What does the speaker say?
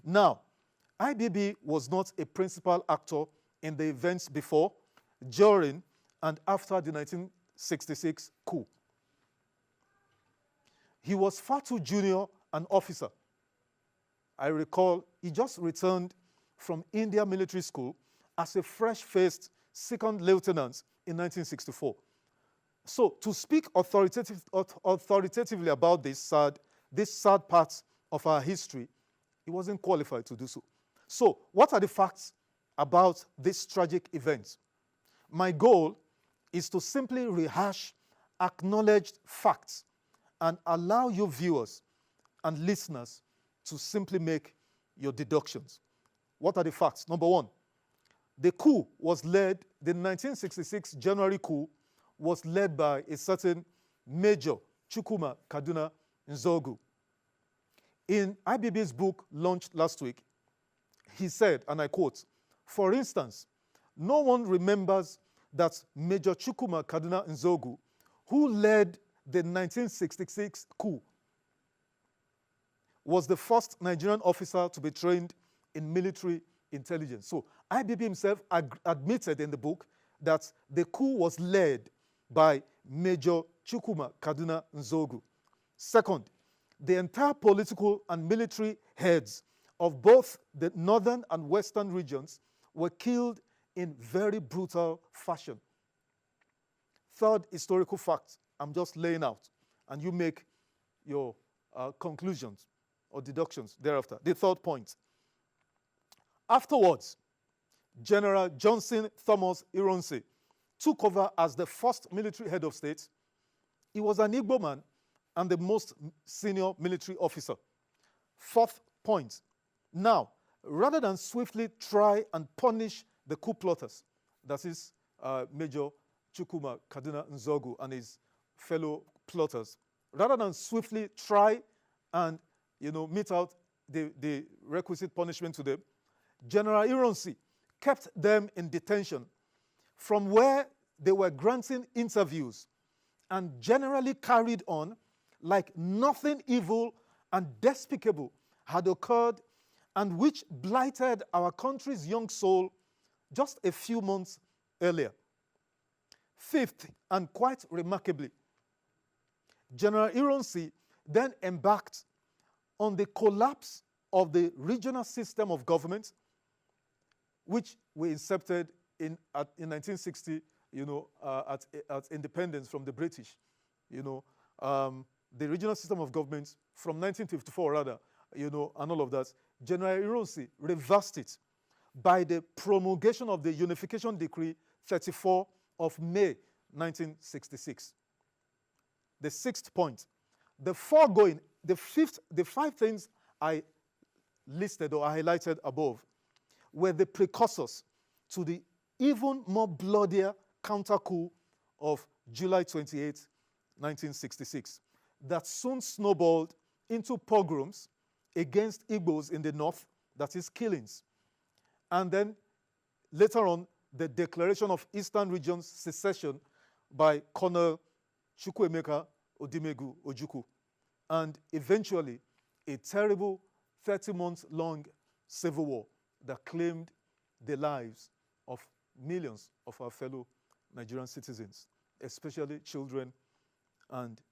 Now, IBB was not a principal actor in the events before, during, and after the 1966 coup. He was far too junior an officer. I recall he just returned from India Military School as a fresh-faced second lieutenant in 1964. So to speak authoritatively about this sad part of our history, he wasn't qualified to do so. So what are the facts about this tragic event? My goal is to simply rehash acknowledged facts and allow you viewers and listeners to simply make your deductions. What are the facts? Number one, the 1966 January coup was led by a certain Major Chukwuma Kaduna Nzogu. In IBB's book launched last week, he said, and I quote, "For instance, no one remembers that Major Chukwuma Kaduna Nzogu, who led the 1966 coup, was the first Nigerian officer to be trained in military intelligence." So IBB himself admitted in the book that the coup was led by Major Chukwuma Kaduna Nzogu. Second, the entire political and military heads of both the northern and western regions were killed in very brutal fashion. Third historical fact I'm just laying out, and you make your conclusions or deductions thereafter. The third point. Afterwards, General Johnson Thomas Ironsi took over as the first military head of state. He was an Igbo man and the most senior military officer. Fourth point. Now, rather than swiftly try and punish the coup plotters, that is Major Chukwuma Kaduna Nzogu and his fellow plotters, rather than swiftly try and mete out the requisite punishment to them, General Ironsi kept them in detention, from where they were granting interviews and generally carried on like nothing evil and despicable had occurred, and which blighted our country's young soul just a few months earlier. Fifth, and quite remarkably, General Ironsi then embarked on the collapse of the regional system of government, which we incepted in 1960, at independence from the British. The regional system of government from 1954, rather, and all of that. General Ironsi reversed it by the promulgation of the Unification Decree 34 of May 1966. The sixth point. The five things I listed or highlighted above were the precursors to the even more bloodier counter-coup of July 28, 1966, that soon snowballed into pogroms against Igbos in the north, that is killings. And then later on, the declaration of Eastern Region's secession by Colonel Chukwuemeka Odimegu Ojukwu, and eventually a terrible 30-month-long civil war that claimed the lives of millions of our fellow Nigerian citizens, especially children and